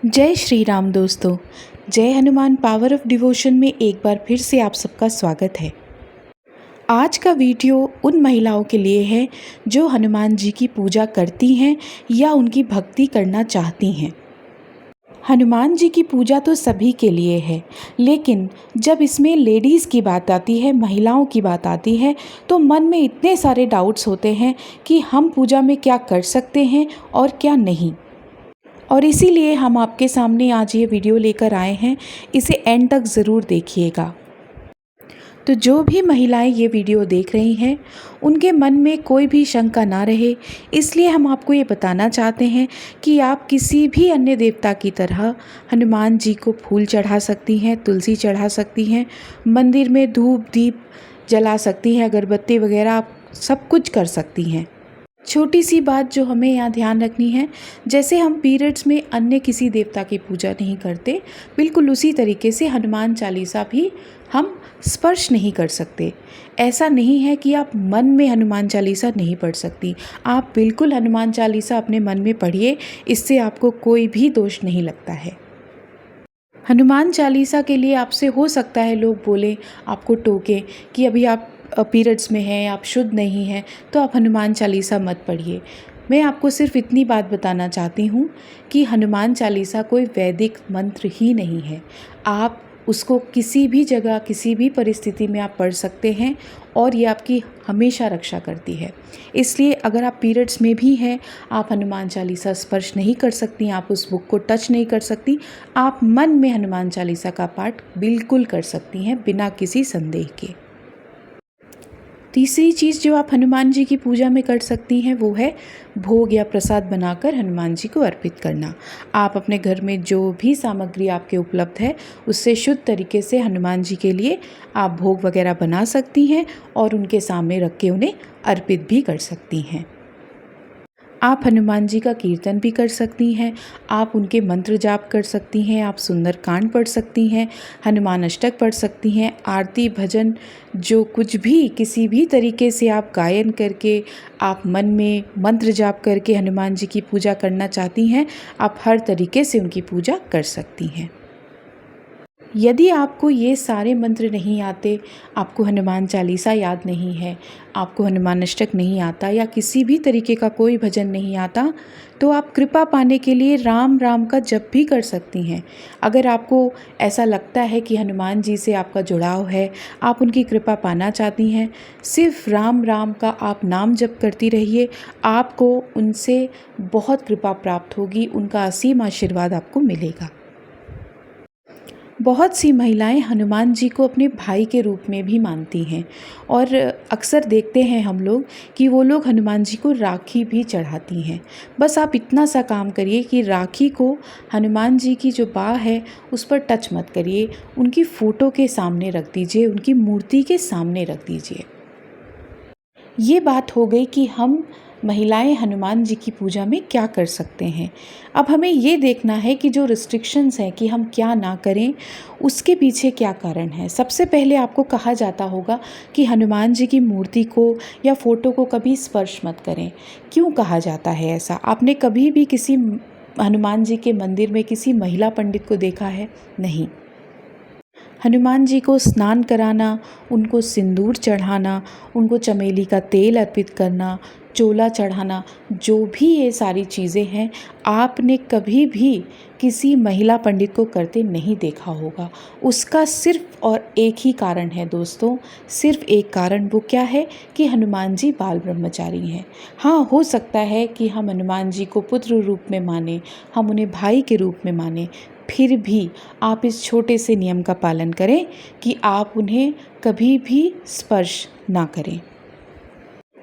जय श्री राम दोस्तों। जय हनुमान पावर ऑफ डिवोशन में एक बार फिर से आप सबका स्वागत है। आज का वीडियो उन महिलाओं के लिए है जो हनुमान जी की पूजा करती हैं या उनकी भक्ति करना चाहती हैं। हनुमान जी की पूजा तो सभी के लिए है, लेकिन जब इसमें लेडीज़ की बात आती है, महिलाओं की बात आती है, तो मन में इतने सारे डाउट्स होते हैं कि हम पूजा में क्या कर सकते हैं और क्या नहीं। और इसीलिए हम आपके सामने आज ये वीडियो लेकर आए हैं। इसे एंड तक ज़रूर देखिएगा। तो जो भी महिलाएं ये वीडियो देख रही हैं, उनके मन में कोई भी शंका ना रहे, इसलिए हम आपको ये बताना चाहते हैं कि आप किसी भी अन्य देवता की तरह हनुमान जी को फूल चढ़ा सकती हैं, तुलसी चढ़ा सकती हैं, मंदिर में धूप दीप जला सकती हैं, अगरबत्ती वगैरह आप सब कुछ कर सकती हैं। छोटी सी बात जो हमें यहाँ ध्यान रखनी है, जैसे हम पीरियड्स में अन्य किसी देवता की पूजा नहीं करते, बिल्कुल उसी तरीके से हनुमान चालीसा भी हम स्पर्श नहीं कर सकते। ऐसा नहीं है कि आप मन में हनुमान चालीसा नहीं पढ़ सकती, आप बिल्कुल हनुमान चालीसा अपने मन में पढ़िए, इससे आपको कोई भी दोष नहीं लगता है। हनुमान चालीसा के लिए आपसे हो सकता है लोग बोले, आपको टोके कि अभी आप पीरियड्स में हैं, आप शुद्ध नहीं हैं, तो आप हनुमान चालीसा मत पढ़िए। मैं आपको सिर्फ इतनी बात बताना चाहती हूँ कि हनुमान चालीसा कोई वैदिक मंत्र ही नहीं है। आप उसको किसी भी जगह, किसी भी परिस्थिति में आप पढ़ सकते हैं और ये आपकी हमेशा रक्षा करती है। इसलिए अगर आप पीरियड्स में भी हैं, आप हनुमान चालीसा स्पर्श नहीं कर सकती, आप उस बुक को टच नहीं कर सकती, आप मन में हनुमान चालीसा का पाठ बिल्कुल कर सकती हैं बिना किसी संदेह के। तीसरी चीज़ जो आप हनुमान जी की पूजा में कर सकती हैं वो है भोग या प्रसाद बनाकर हनुमान जी को अर्पित करना। आप अपने घर में जो भी सामग्री आपके उपलब्ध है उससे शुद्ध तरीके से हनुमान जी के लिए आप भोग वगैरह बना सकती हैं और उनके सामने रख के उन्हें अर्पित भी कर सकती हैं। आप हनुमान जी का कीर्तन भी कर सकती हैं, आप उनके मंत्र जाप कर सकती हैं, आप सुंदरकांड पढ़ सकती हैं, हनुमान अष्टक पढ़ सकती हैं, आरती भजन जो कुछ भी किसी भी तरीके से आप गायन करके, आप मन में मंत्र जाप करके हनुमान जी की पूजा करना चाहती हैं, आप हर तरीके से उनकी पूजा कर सकती हैं। यदि आपको ये सारे मंत्र नहीं आते, आपको हनुमान चालीसा याद नहीं है, आपको हनुमान अष्टक नहीं आता या किसी भी तरीके का कोई भजन नहीं आता, तो आप कृपा पाने के लिए राम राम का जप भी कर सकती हैं। अगर आपको ऐसा लगता है कि हनुमान जी से आपका जुड़ाव है, आप उनकी कृपा पाना चाहती हैं, सिर्फ राम राम का आप नाम जप करती रहिए, आपको उनसे बहुत कृपा प्राप्त होगी, उनका असीम आशीर्वाद आपको मिलेगा। बहुत सी महिलाएं हनुमान जी को अपने भाई के रूप में भी मानती हैं और अक्सर देखते हैं हम लोग कि वो लोग हनुमान जी को राखी भी चढ़ाती हैं। बस आप इतना सा काम करिए कि राखी को हनुमान जी की जो बाह है उस पर टच मत करिए, उनकी फ़ोटो के सामने रख दीजिए, उनकी मूर्ति के सामने रख दीजिए। ये बात हो गई कि हम महिलाएं हनुमान जी की पूजा में क्या कर सकते हैं। अब हमें ये देखना है कि जो रिस्ट्रिक्शंस हैं कि हम क्या ना करें, उसके पीछे क्या कारण है। सबसे पहले आपको कहा जाता होगा कि हनुमान जी की मूर्ति को या फ़ोटो को कभी स्पर्श मत करें। क्यों कहा जाता है ऐसा? आपने कभी भी किसी हनुमान जी के मंदिर में किसी महिला पंडित को देखा है? नहीं। हनुमान जी को स्नान कराना, उनको सिंदूर चढ़ाना, उनको चमेली का तेल अर्पित करना, चोला चढ़ाना, जो भी ये सारी चीज़ें हैं, आपने कभी भी किसी महिला पंडित को करते नहीं देखा होगा। उसका सिर्फ और एक ही कारण है दोस्तों, सिर्फ एक कारण। वो क्या है कि हनुमान जी बाल ब्रह्मचारी हैं। हाँ, हो सकता है कि हम हनुमान जी को पुत्र रूप में माने, हम उन्हें भाई के रूप में माने, फिर भी आप इस छोटे से नियम का पालन करें कि आप उन्हें कभी भी स्पर्श ना करें।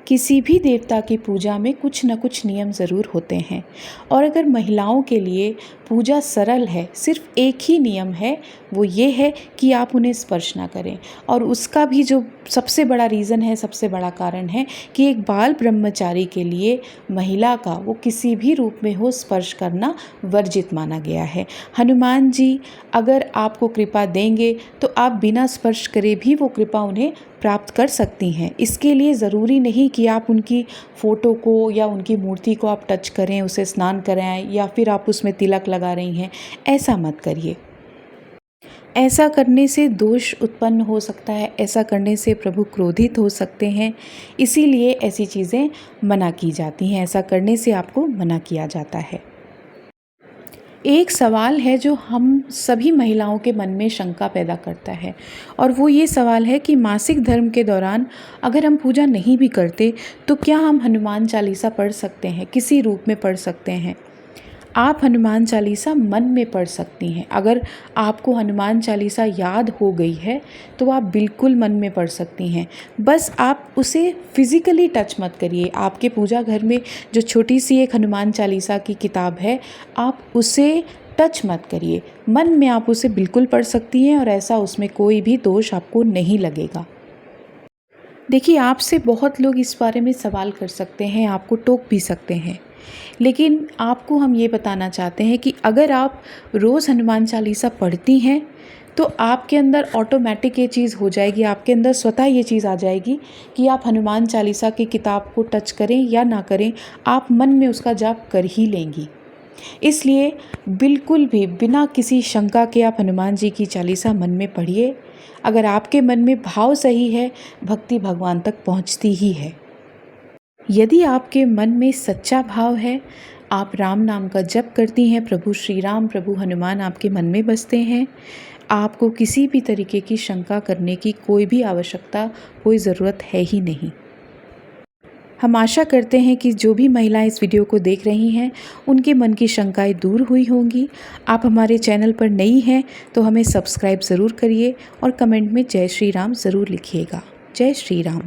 किसी भी देवता की पूजा में कुछ न कुछ नियम ज़रूर होते हैं और अगर महिलाओं के लिए पूजा सरल है, सिर्फ एक ही नियम है, वो ये है कि आप उन्हें स्पर्श ना करें। और उसका भी जो सबसे बड़ा रीज़न है, सबसे बड़ा कारण है कि एक बाल ब्रह्मचारी के लिए महिला का, वो किसी भी रूप में हो, स्पर्श करना वर्जित माना गया है। हनुमान जी अगर आपको कृपा देंगे तो आप बिना स्पर्श करे भी वो कृपा उन्हें प्राप्त कर सकती हैं। इसके लिए ज़रूरी नहीं कि आप उनकी फ़ोटो को या उनकी मूर्ति को आप टच करें, उसे स्नान कराएं या फिर आप उसमें तिलक लगा रही हैं, ऐसा मत करिए। ऐसा करने से दोष उत्पन्न हो सकता है, ऐसा करने से प्रभु क्रोधित हो सकते हैं, इसीलिए ऐसी चीज़ें मना की जाती हैं, ऐसा करने से आपको मना किया जाता है। एक सवाल है जो हम सभी महिलाओं के मन में शंका पैदा करता है, और वो ये सवाल है कि मासिक धर्म के दौरान अगर हम पूजा नहीं भी करते तो क्या हम हनुमान चालीसा पढ़ सकते हैं, किसी रूप में पढ़ सकते हैं। आप हनुमान चालीसा मन में पढ़ सकती हैं। अगर आपको हनुमान चालीसा याद हो गई है तो आप बिल्कुल मन में पढ़ सकती हैं। बस आप उसे फिज़िकली टच मत करिए। आपके पूजा घर में जो छोटी सी एक हनुमान चालीसा की किताब है, आप उसे टच मत करिए। मन में आप उसे बिल्कुल पढ़ सकती हैं और ऐसा उसमें कोई भी दोष आपको नहीं लगेगा। देखिए, आपसे बहुत लोग इस बारे में सवाल कर सकते हैं, आपको टोक भी सकते हैं, लेकिन आपको हम ये बताना चाहते हैं कि अगर आप रोज़ हनुमान चालीसा पढ़ती हैं तो आपके अंदर ऑटोमेटिक ये चीज़ हो जाएगी, आपके अंदर स्वतः ये चीज़ आ जाएगी कि आप हनुमान चालीसा की किताब को टच करें या ना करें, आप मन में उसका जाप कर ही लेंगी। इसलिए बिल्कुल भी बिना किसी शंका के आप हनुमान जी की चालीसा मन में पढ़िए। अगर आपके मन में भाव सही है, भक्ति भगवान तक पहुंचती ही है। यदि आपके मन में सच्चा भाव है, आप राम नाम का जप करती हैं, प्रभु श्री राम, प्रभु हनुमान आपके मन में बसते हैं, आपको किसी भी तरीके की शंका करने की कोई भी आवश्यकता, कोई ज़रूरत है ही नहीं। हम आशा करते हैं कि जो भी महिलाएं इस वीडियो को देख रही हैं, उनके मन की शंकाएं दूर हुई होंगी। आप हमारे चैनल पर नई हैं तो हमें सब्सक्राइब ज़रूर करिए और कमेंट में जय श्री राम ज़रूर लिखिएगा। जय श्री राम।